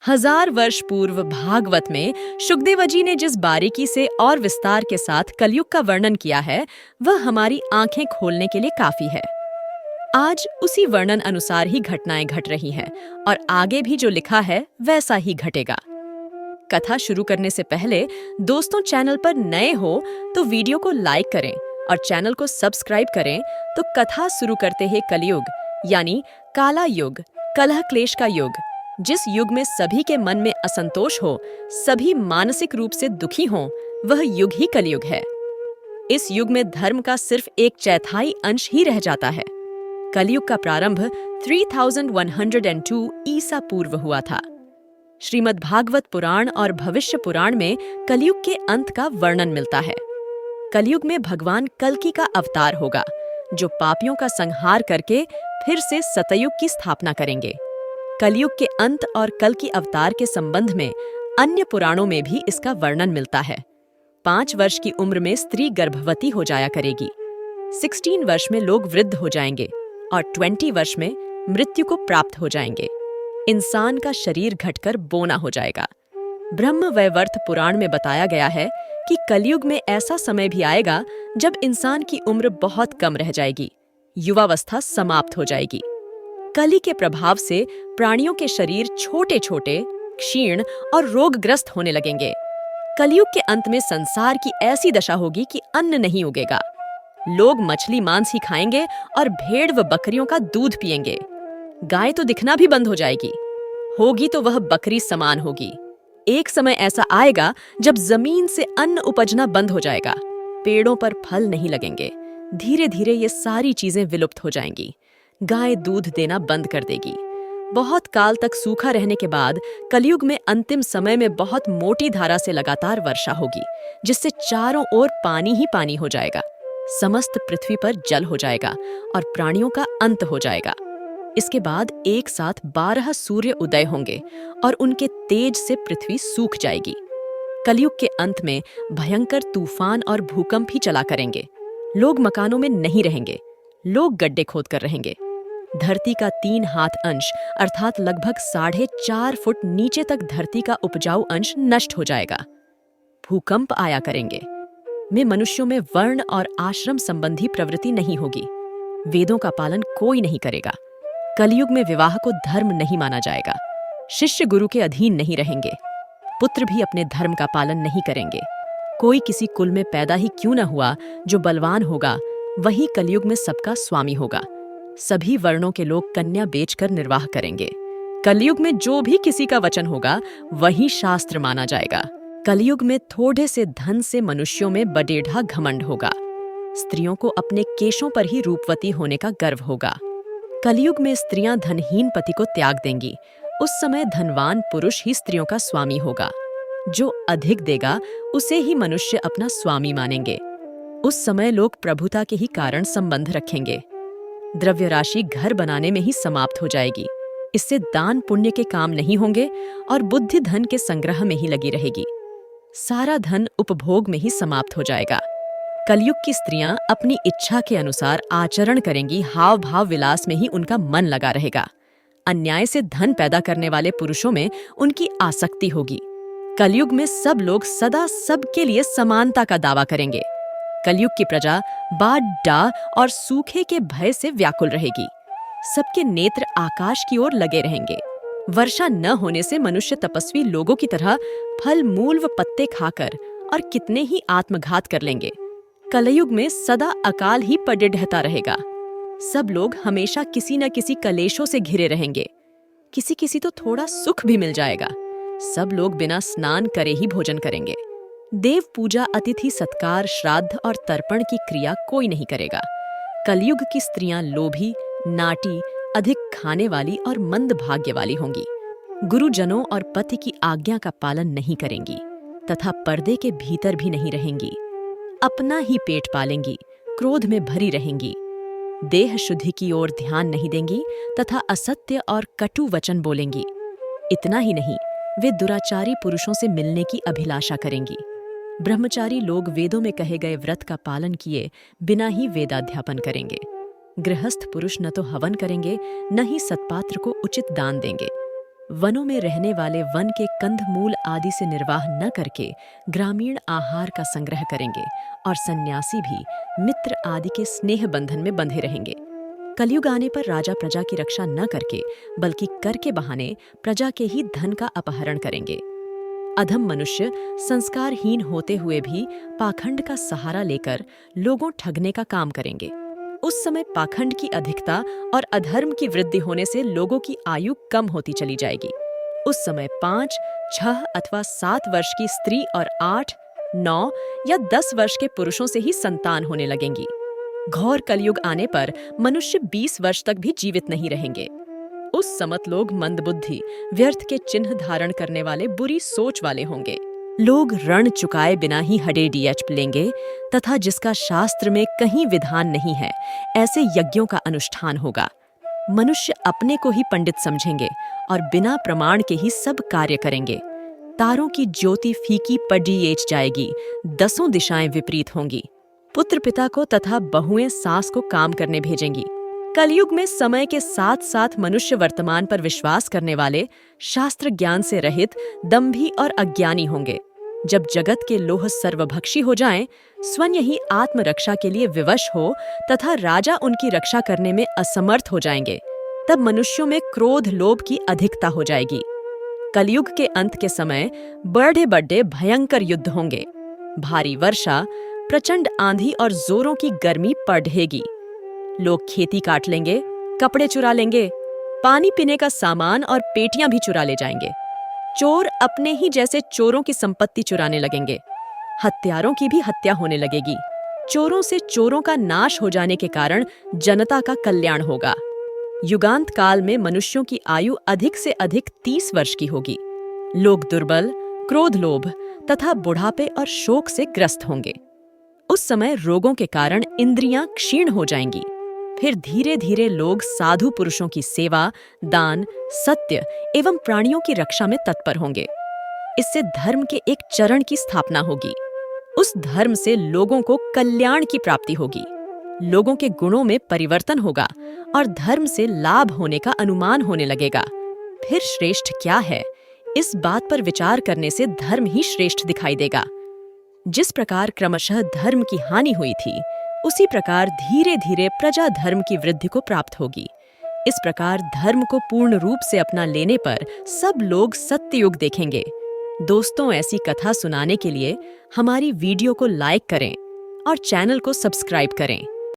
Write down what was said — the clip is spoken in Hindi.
हजार वर्ष पूर्व भागवत में शुकदेव जी ने जिस बारीकी से और विस्तार के साथ कलयुग का वर्णन किया है, वह हमारी आंखें खोलने के लिए काफी है। आज उसी वर्णन अनुसार ही घटनाएं घट रही हैं और आगे भी जो लिखा है वैसा ही घटेगा। कथा शुरू करने से पहले दोस्तों, चैनल पर नए हो तो वीडियो को लाइक करें और चैनल को सब्सक्राइब करें। तो कथा शुरू करते हैं कलयुग यानी काला युग, कलह क्लेश का युग, जिस युग में सभी के मन में असंतोष हो, सभी मानसिक रूप से दुखी हों, वह युग ही कलयुग है। इस युग में धर्म का सिर्फ एक चौथाई अंश ही रह जाता है। कलयुग का प्रारंभ 3102 ईसा पूर्व हुआ था। श्रीमद् भागवत पुराण और भविष्य पुराण में कलयुग के अंत का वर्णन मिलता है। कलयुग में भगवान कल्कि का अवतार होगा, जो पापियों का संहार करके फिर से सतयुग की स्थापना करेंगे। कलयुग के अंत और कल्कि अवतार के संबंध में अन्य पुराणों में भी इसका वर्णन मिलता है। 5 वर्ष की उम्र में स्त्री गर्भवती हो जाया करेगी, 16 वर्ष में लोग वृद्ध हो जाएंगे और 20 वर्ष में मृत्यु को प्राप्त हो जाएंगे। इंसान का शरीर घटकर बोना हो जाएगा। ब्रह्म वैवर्त पुराण में बताया गया है कि कलयुग में ऐसा समय भी आएगा जब इंसान की उम्र बहुत कम रह जाएगी, युवावस्था समाप्त हो जाएगी। कली के प्रभाव से प्राणियों के शरीर छोटे छोटे, क्षीण और रोगग्रस्त होने लगेंगे। कलयुग के अंत में संसार की ऐसी दशा होगी कि अन्न नहीं उगेगा। लोग मछली मांस ही खाएंगे और भेड़ व बकरियों का दूध पिएंगे। गाय तो दिखना भी बंद हो जाएगी, होगी तो वह बकरी समान होगी। एक समय ऐसा आएगा जब जमीन से अन्न उपजना बंद हो जाएगा, पेड़ों पर फल नहीं लगेंगे। धीरे धीरे ये सारी चीजें विलुप्त हो जाएंगी। गाय दूध देना बंद कर देगी। बहुत काल तक सूखा रहने के बाद कलयुग में अंतिम समय में बहुत मोटी धारा से लगातार वर्षा होगी, जिससे चारों ओर पानी ही पानी हो जाएगा। समस्त पृथ्वी पर जल हो जाएगा और प्राणियों का अंत हो जाएगा। इसके बाद एक साथ 12 सूर्य उदय होंगे और उनके तेज से पृथ्वी सूख जाएगी। कलयुग के अंत में भयंकर तूफान और भूकंप ही चला करेंगे। लोग मकानों में नहीं रहेंगे, लोग गड्ढे खोद कर रहेंगे। धरती का 3 हाथ अंश अर्थात लगभग 4.5 फुट नीचे तक धरती का उपजाऊ अंश नष्ट हो जाएगा। भूकंप आया करेंगे। में मनुष्यों में वर्ण और आश्रम संबंधी प्रवृत्ति नहीं होगी। वेदों का पालन कोई नहीं करेगा। कलयुग में विवाह को धर्म नहीं माना जाएगा। शिष्य गुरु के अधीन नहीं रहेंगे। पुत्र भी अपने धर्म का पालन नहीं करेंगे। कोई किसी कुल में पैदा ही क्यों न हुआ, जो बलवान होगा वही कलयुग में सबका स्वामी होगा। सभी वर्णों के लोग कन्या बेचकर निर्वाह करेंगे। कलयुग में जो भी किसी का वचन होगा वही शास्त्र माना जाएगा। कलयुग में थोड़े से धन से मनुष्यों में बडेढ़ा घमंड होगा। स्त्रियों को अपने केशों पर ही रूपवती होने का गर्व होगा। कलयुग में स्त्रियां धनहीन पति को त्याग देंगी। उस समय धनवान पुरुष ही स्त्रियों का स्वामी होगा। जो अधिक देगा उसे ही मनुष्य अपना स्वामी मानेंगे। उस समय लोग प्रभुता के ही कारण संबंध रखेंगे। द्रव्य राशि घर बनाने में ही समाप्त हो जाएगी। इससे दान पुण्य के काम नहीं होंगे और बुद्धि धन के संग्रह में ही लगी रहेगी। सारा धन उपभोग में ही समाप्त हो जाएगा। कलयुग की स्त्रियां अपनी इच्छा के अनुसार आचरण करेंगी। हाव भाव विलास में ही उनका मन लगा रहेगा। अन्याय से धन पैदा करने वाले पुरुषों में उनकी आसक्ति होगी। कलयुग में सब लोग सदा सबके लिए समानता का दावा करेंगे। कलयुग की प्रजा बाढ़, डाह और सूखे के भय से व्याकुल रहेगी। सबके नेत्र आकाश की ओर लगे रहेंगे। वर्षा न होने से मनुष्य तपस्वी लोगों की तरह फल मूल व पत्ते खाकर और कितने ही आत्मघात कर लेंगे। कलयुग में सदा अकाल ही पड़े रहता रहेगा। सब लोग हमेशा किसी न किसी कलेशों से घिरे रहेंगे। किसी किसी तो थोड़ा सुख भी मिल जाएगा। सब लोग बिना स्नान करे ही भोजन करेंगे। देव पूजा, अतिथि सत्कार, श्राद्ध और तर्पण की क्रिया कोई नहीं करेगा। कलयुग की स्त्रियां लोभी, नाटी, अधिक खाने वाली और मंद भाग्य वाली होंगी। गुरुजनों और पति की आज्ञा का पालन नहीं करेंगी तथा पर्दे के भीतर भी नहीं रहेंगी। अपना ही पेट पालेंगी, क्रोध में भरी रहेंगी। देह शुद्धि की ओर ध्यान नहीं देंगी तथा असत्य और कटु वचन बोलेंगी। इतना ही नहीं, वे दुराचारी पुरुषों से मिलने की अभिलाषा करेंगी। ब्रह्मचारी लोग वेदों में कहे गए व्रत का पालन किए बिना ही वेदाध्यापन करेंगे। गृहस्थ पुरुष न तो हवन करेंगे, न ही सत्पात्र को उचित दान देंगे। वनों में रहने वाले वन के कंदमूल आदि से निर्वाह न करके ग्रामीण आहार का संग्रह करेंगे और सन्यासी भी मित्र आदि के स्नेह बंधन में बंधे रहेंगे। कलयुग आने पर राजा प्रजा की रक्षा न करके बल्कि कर के बहाने प्रजा के ही धन का अपहरण करेंगे। अधम मनुष्य संस्कारहीन होते हुए भी पाखंड का सहारा लेकर लोगों ठगने का काम करेंगे। उस समय पाखंड की अधिकता और अधर्म की वृद्धि होने से लोगों की आयु कम होती चली जाएगी। उस समय 5, 6 अथवा 7 वर्ष की स्त्री और 8, 9 या 10 वर्ष के पुरुषों से ही संतान होने लगेंगी। घोर कलयुग आने पर मनुष्य 20 वर्ष तक भी जीवित नहीं रहेंगे। उस समत लोग मंदबुद्धि, व्यर्थ के चिन्ह धारण करने वाले बुरी सोच वाले होंगे। लोग ऋण चुकाए बिना ही हडेडियच लेंगे तथा जिसका शास्त्र में कहीं विधान नहीं है, ऐसे यज्ञों का अनुष्ठान होगा। मनुष्य अपने को ही पंडित समझेंगे और बिना प्रमाण के ही सब कार्य करेंगे। तारों की ज्योति फीकी पड़ी जाएगी, 10 दिशाएं विपरीत होंगी। पुत्र पिता को तथा बहुएं सास को काम करने भेजेंगी। कलयुग में समय के साथ साथ मनुष्य वर्तमान पर विश्वास करने वाले, शास्त्र ज्ञान से रहित, दंभी और अज्ञानी होंगे। जब जगत के लोह सर्वभक्षी हो जाएं, स्वयं ही आत्मरक्षा के लिए विवश हो तथा राजा उनकी रक्षा करने में असमर्थ हो जाएंगे, तब मनुष्यों में क्रोध लोभ की अधिकता हो जाएगी। कलयुग के अंत के समय बड़े बड़े भयंकर युद्ध होंगे। भारी वर्षा, प्रचंड आंधी और जोरों की गर्मी बढ़ेगी। लोग खेती काट लेंगे, कपड़े चुरा लेंगे, पानी पीने का सामान और पेटियां भी चुरा ले जाएंगे। चोर अपने ही जैसे चोरों की संपत्ति चुराने लगेंगे। हत्यारों की भी हत्या होने लगेगी। चोरों से चोरों का नाश हो जाने के कारण जनता का कल्याण होगा। युगांत काल में मनुष्यों की आयु अधिक से अधिक 30 वर्ष की होगी। लोग दुर्बल, क्रोध, लोभ तथा बुढ़ापे और शोक से ग्रस्त होंगे। उस समय रोगों के कारण इंद्रियां क्षीण हो जाएंगी। फिर धीरे धीरे लोग साधु पुरुषों की सेवा, दान, सत्य एवं प्राणियों की रक्षा में तत्पर होंगे। इससे धर्म के एक चरण की स्थापना होगी। उस धर्म से लोगों को कल्याण की प्राप्ति होगी। लोगों के गुणों में परिवर्तन होगा और धर्म से लाभ होने का अनुमान होने लगेगा। फिर श्रेष्ठ क्या है, इस बात पर विचार करने से धर्म ही श्रेष्ठ दिखाई देगा। जिस प्रकार क्रमशः धर्म की हानि हुई थी, उसी प्रकार धीरे धीरे प्रजा धर्म की वृद्धि को प्राप्त होगी। इस प्रकार धर्म को पूर्ण रूप से अपना लेने पर सब लोग सत्ययुग देखेंगे। दोस्तों, ऐसी कथा सुनाने के लिए हमारी वीडियो को लाइक करें और चैनल को सब्सक्राइब करें।